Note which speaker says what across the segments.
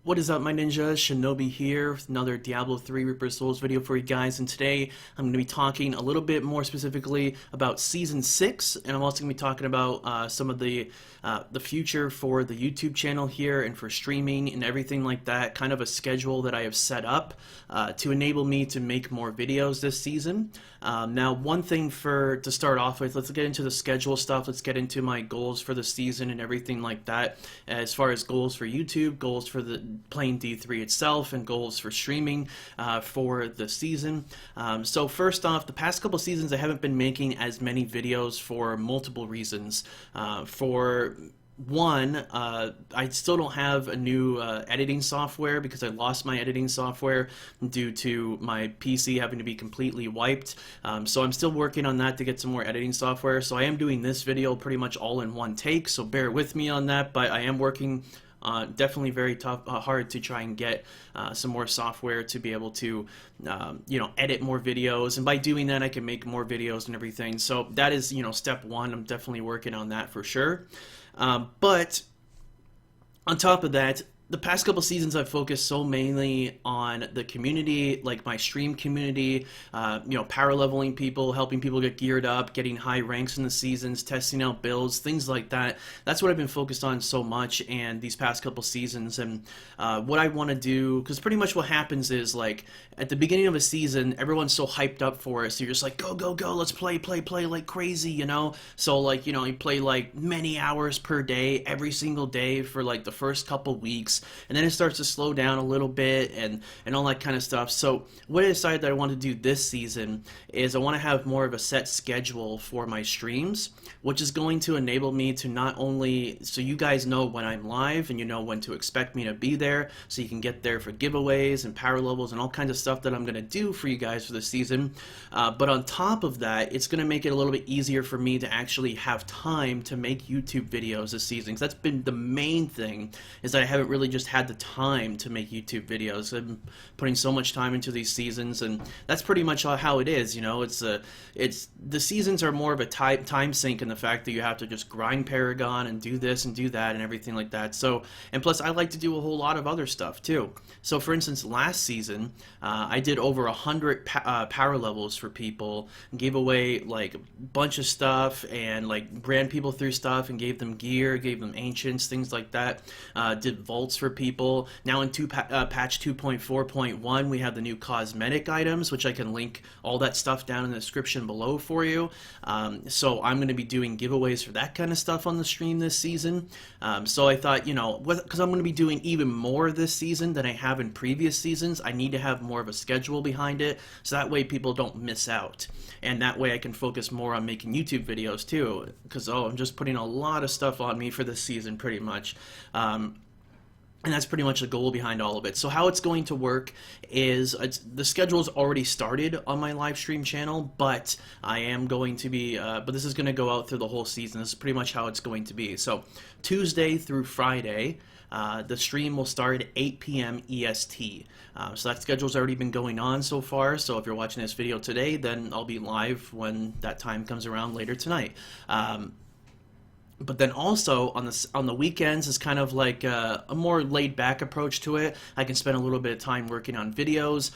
Speaker 1: What is up, my ninjas? Shinobi here with another Diablo 3 Reaper Souls video for you guys, and today I'm going to be talking a little bit more specifically about Season 6, and I'm also going to be talking about some of the future for the YouTube channel here and for streaming and everything like that, kind of a schedule that I have set up to enable me to make more videos this season. Now, one thing to start off with, let's get into the schedule stuff, let's get into my goals for the season and everything like that, as far as goals for YouTube, goals for the playing D3 itself, and goals for streaming for the season. So first off, the past couple seasons I haven't been making as many videos for multiple reasons. For one, I still don't have a new editing software because I lost my editing software due to my PC having to be completely wiped. So I'm still working on that to get some more editing software. So I am doing this video pretty much all in one take, so bear with me on that, but I am working definitely very hard to try and get some more software to be able to, edit more videos, and by doing that I can make more videos and everything. So that is, step one. I'm definitely working on that for sure. But on top of that, the past couple seasons I've focused so mainly on the community, like my stream community, power leveling people, helping people get geared up, getting high ranks in the seasons, testing out builds, things like that. That's what I've been focused on so much and these past couple seasons. And what I want to do, because pretty much what happens is, like, at the beginning of a season, everyone's so hyped up for it, so you're just like, go, go, go, let's play like crazy, So, like, you play like many hours per day, every single day for like the first couple weeks, and then it starts to slow down a little bit and all that kind of stuff. So what I decided that I want to do this season is I want to have more of a set schedule for my streams, which is going to enable me to not only, so you guys know when I'm live and you know when to expect me to be there, so you can get there for giveaways and power levels and all kinds of stuff that I'm going to do for you guys for the season. But on top of that, it's going to make it a little bit easier for me to actually have time to make YouTube videos this season, because that's been the main thing, is that I haven't really just had the time to make YouTube videos. I've been putting so much time into these seasons, and that's pretty much how it is. It's the seasons are more of a time sink in the fact that you have to just grind Paragon and do this and do that and everything like that. So, and plus I like to do a whole lot of other stuff too. So for instance, last season I did over 100 power levels for people, and gave away like a bunch of stuff, and like ran people through stuff and gave them gear, gave them ancients, things like that. Did vaults for people. Now in patch 2.4.1 we have the new cosmetic items, which I can link all that stuff down in the description below for you. So I'm going to be doing giveaways for that kind of stuff on the stream this season. So I thought, because I'm going to be doing even more this season than I have in previous seasons, I need to have more of a schedule behind it, so that way people don't miss out, and that way I can focus more on making YouTube videos too, because I'm just putting a lot of stuff on me for this season pretty much. And that's pretty much the goal behind all of it. So how it's going to work is, the schedule's already started on my live stream channel, but I am going to be, but this is going to go out through the whole season. This is pretty much how it's going to be. So Tuesday through Friday, the stream will start at 8 p.m. EST. So that schedule's already been going on so far. So if you're watching this video today, then I'll be live when that time comes around later tonight. But then also on the weekends is kind of like a more laid-back approach to it. I can spend a little bit of time working on videos,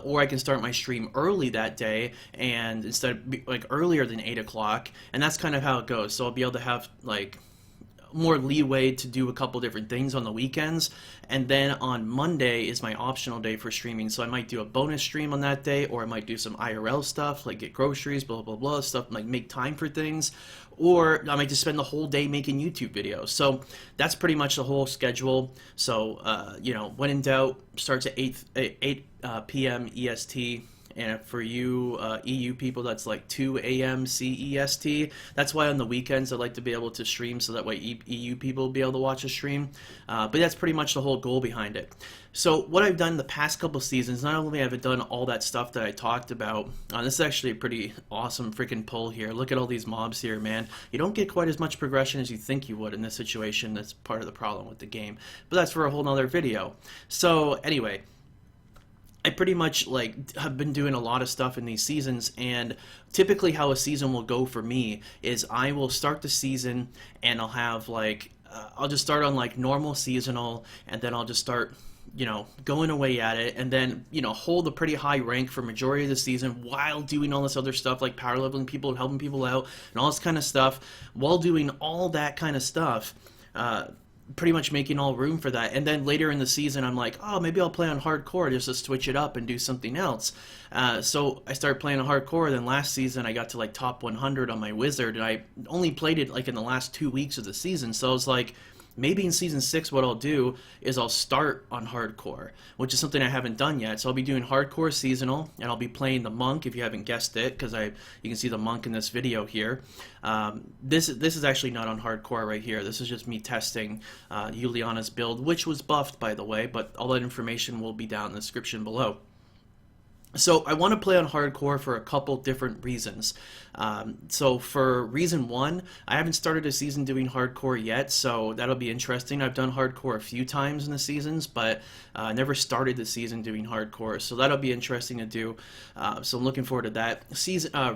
Speaker 1: or I can start my stream early that day, and instead of like earlier than 8 o'clock, and that's kind of how it goes. So I'll be able to have like more leeway to do a couple different things on the weekends, and then on Monday is my optional day for streaming. So I might do a bonus stream on that day, or I might do some IRL stuff like get groceries, blah blah blah stuff, like make time for things, or I might just spend the whole day making YouTube videos. So that's pretty much the whole schedule. So when in doubt, starts at 8 p.m. EST. And for you EU people, that's like 2 a.m. CEST. That's why on the weekends I like to be able to stream, so that way EU people will be able to watch a stream. But that's pretty much the whole goal behind it. So what I've done the past couple seasons, not only have I done all that stuff that I talked about, this is actually a pretty awesome freaking pull here. Look at all these mobs here, man. You don't get quite as much progression as you think you would in this situation. That's part of the problem with the game. But that's for a whole nother video. So anyway, I pretty much have been doing a lot of stuff in these seasons, and typically how a season will go for me is I will start the season and I'll have I'll just start on like normal seasonal, and then I'll just start, going away at it, and then, hold a pretty high rank for majority of the season while doing all this other stuff like power leveling people and helping people out and all this kind of stuff. While doing all that kind of stuff, pretty much making all room for that. And then later in the season, I'm like, oh, maybe I'll play on hardcore just to switch it up and do something else. So I started playing on hardcore. Then last season, I got to like top 100 on my wizard, and I only played it like in the last 2 weeks of the season. So I was like, maybe in Season 6 what I'll do is I'll start on hardcore, which is something I haven't done yet. So I'll be doing hardcore seasonal, and I'll be playing the monk, if you haven't guessed it, because you can see the monk in this video here. This is actually not on hardcore right here. This is just me testing Juliana's build, which was buffed, by the way, but all that information will be down in the description below. So I want to play on hardcore for a couple different reasons. So for reason one, I haven't started a season doing hardcore yet, so that'll be interesting. I've done hardcore a few times in the seasons, but never started the season doing hardcore, so that'll be interesting to do. So I'm looking forward to that.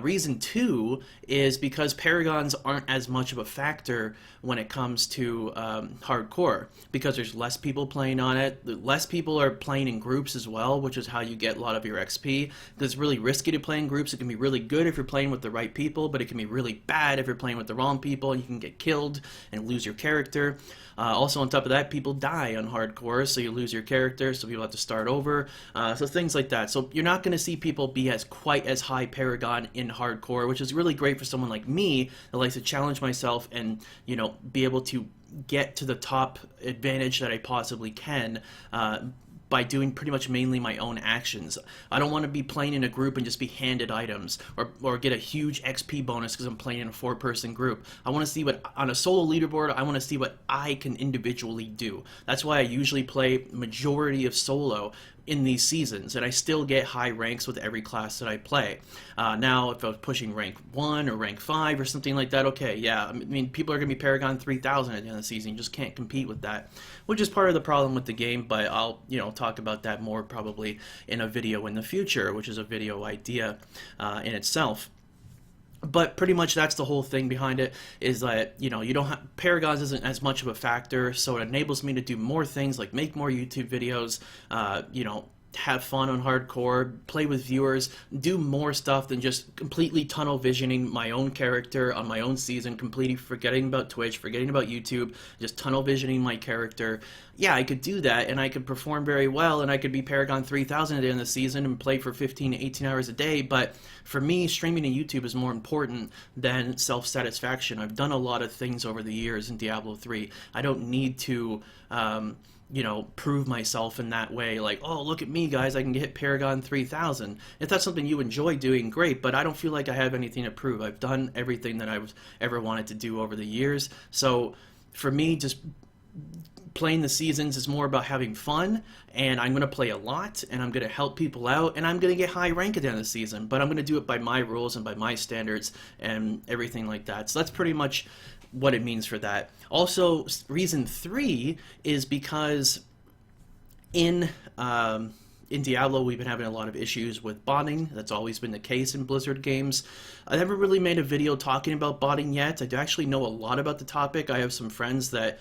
Speaker 1: Reason two is because paragons aren't as much of a factor when it comes to hardcore, because there's less people playing on it. Less people are playing in groups as well, which is how you get a lot of your XP. Because it's really risky to play in groups. It can be really good if you're playing with the right people, but it can be really bad if you're playing with the wrong people, and you can get killed and lose your character. Also, on top of that, people die on hardcore, so you lose your character, so people have to start over. So things like that. So you're not going to see people be quite as high paragon in hardcore, which is really great for someone like me that likes to challenge myself and, be able to get to the top advantage that I possibly can by doing pretty much mainly my own actions. I don't want to be playing in a group and just be handed items or get a huge XP bonus because I'm playing in a 4-person group. I want to see on a solo leaderboard, I want to see what I can individually do. That's why I usually play majority of solo in these seasons, and I still get high ranks with every class that I play. Now, if I was pushing rank 1 or rank 5 or something like that, okay, yeah, I mean, people are going to be Paragon 3000 at the end of the season. You just can't compete with that, which is part of the problem with the game, but I'll, talk about that more probably in a video in the future, which is a video idea in itself. But pretty much that's the whole thing behind it, is that, you don't have, Paragons isn't as much of a factor, so it enables me to do more things, like make more YouTube videos, have fun on hardcore, play with viewers, do more stuff than just completely tunnel visioning my own character on my own season, completely forgetting about Twitch, forgetting about YouTube, just tunnel visioning my character. Yeah, I could do that, and I could perform very well, and I could be Paragon 3000 at the end of the season and play for 15 to 18 hours a day, but for me, streaming to YouTube is more important than self-satisfaction. I've done a lot of things over the years in Diablo 3. I don't need to prove myself in that way, like, oh, look at me, guys, I can hit Paragon 3000. If that's something you enjoy doing, great, but I don't feel like I have anything to prove. I've done everything that I've ever wanted to do over the years, so for me, just playing the seasons is more about having fun, and I'm going to play a lot, and I'm going to help people out, and I'm going to get high rank at the end of the season, but I'm going to do it by my rules and by my standards and everything like that. So that's pretty much what it means for that. Also, reason 3 is because in Diablo, we've been having a lot of issues with botting. That's always been the case in Blizzard games. I never really made a video talking about botting yet. I do actually know a lot about the topic. I have some friends that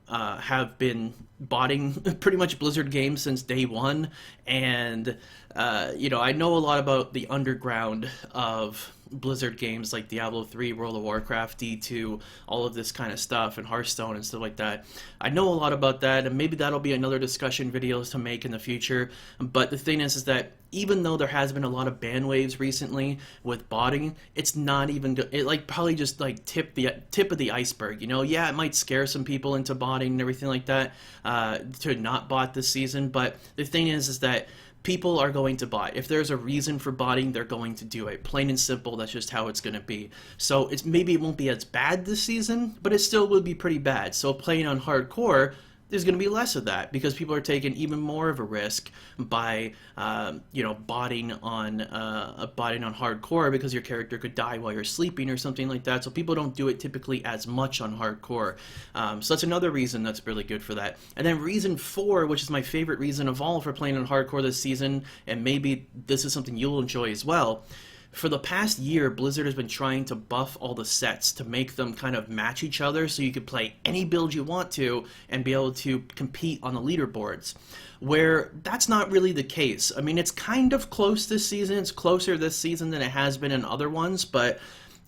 Speaker 1: have been botting pretty much Blizzard games since day one, and I know a lot about the underground of Blizzard games like Diablo 3, World of Warcraft, D2, all of this kind of stuff, and Hearthstone and stuff like that. I know a lot about that, and maybe that'll be another discussion video to make in the future. But the thing is that even though there has been a lot of ban waves recently with botting, it's not even probably just like tip of the iceberg. Yeah, it might scare some people into botting and everything like that to not bot this season. But the thing is that people are going to bot. If there's a reason for botting, they're going to do it. Plain and simple, that's just how it's going to be. So maybe it won't be as bad this season, but it still will be pretty bad. So playing on hardcore, there's going to be less of that because people are taking even more of a risk by botting on hardcore, because your character could die while you're sleeping or something like that. So people don't do it typically as much on hardcore. So that's another reason that's really good for that. And then reason 4, which is my favorite reason of all for playing on hardcore this season, and maybe this is something you'll enjoy as well. For the past year, Blizzard has been trying to buff all the sets to make them kind of match each other so you could play any build you want to and be able to compete on the leaderboards. Where that's not really the case. I mean, it's kind of close this season. It's closer this season than it has been in other ones, but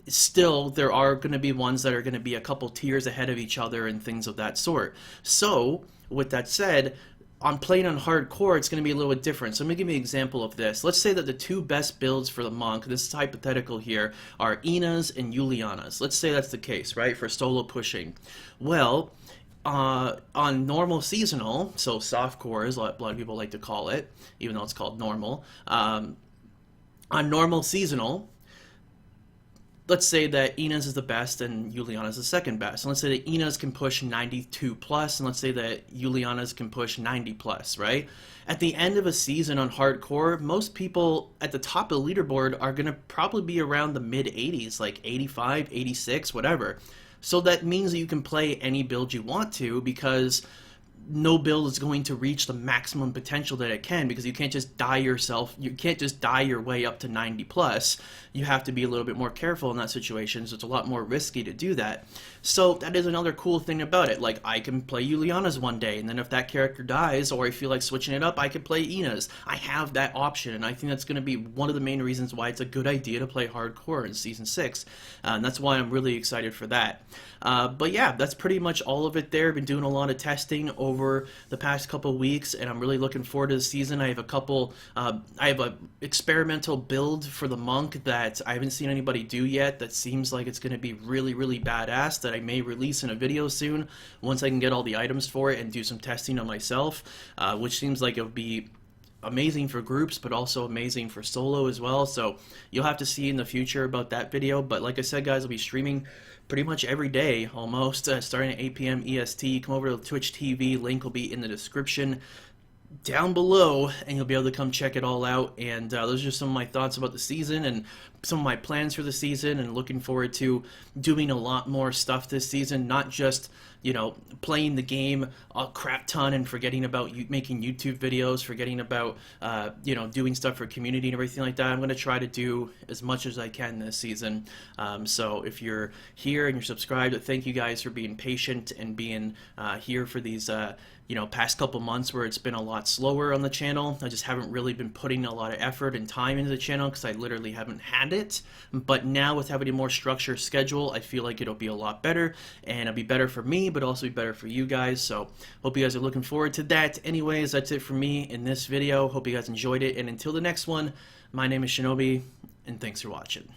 Speaker 1: still there are going to be ones that are going to be a couple tiers ahead of each other and things of that sort. So, with that said, on playing on hardcore, it's going to be a little bit different. So let me give you an example of this. Let's say that the two best builds for the Monk, this is hypothetical here, are Ina's and Juliana's. Let's say that's the case, right, for solo pushing. Well, on normal seasonal, so softcore is what a lot of people like to call it, even though it's called normal. On normal seasonal, let's say that Ina's is the best and Juliana's the second best. And let's say that Ina's can push 92 plus, and let's say that Juliana's can push 90 plus, right? At the end of a season on hardcore, most people at the top of the leaderboard are going to probably be around the mid 80s, like 85, 86, whatever. So that means that you can play any build you want to, because no build is going to reach the maximum potential that it can, because you can't just die yourself. You can't just die your way up to 90 plus. You have to be a little bit more careful in that situation, so it's a lot more risky to do that. So that is another cool thing about it. Like, I can play Juliana's one day, and then if that character dies, or I feel like switching it up, I can play Ina's. I have that option, and I think that's going to be one of the main reasons why it's a good idea to play hardcore in Season 6. And that's why I'm really excited for that. But yeah, that's pretty much all of it there. I've been doing a lot of testing over the past couple weeks, and I'm really looking forward to the season. I have a couple, I have a experimental build for the Monk that I haven't seen anybody do yet that seems like it's going to be really, really badass, that I may release in a video soon once I can get all the items for it and do some testing on myself, which seems like it would be amazing for groups, but also amazing for solo as well. So you'll have to see in the future about that video. But like I said, guys, I'll be streaming pretty much every day almost, starting at 8 p.m. EST. Come over to Twitch TV, link will be in the description down below, and you'll be able to come check it all out. And those are just some of my thoughts about the season and some of my plans for the season, and looking forward to doing a lot more stuff this season, not just, you know, playing the game a crap ton and forgetting about making YouTube videos, forgetting about, you know, doing stuff for community and everything like that. I'm going to try to do as much as I can this season. So if you're here and you're subscribed, thank you guys for being patient and being here for these you know, past couple months where it's been a lot slower on the channel. I just haven't really been putting a lot of effort and time into the channel because I literally haven't had it. But now with having a more structured schedule, I feel like it'll be a lot better, and it'll be better for me, but also be better for you guys. So hope you guys are looking forward to that. Anyways, that's it for me in this video. Hope you guys enjoyed it, and until the next one, my name is Shinobi, and thanks for watching.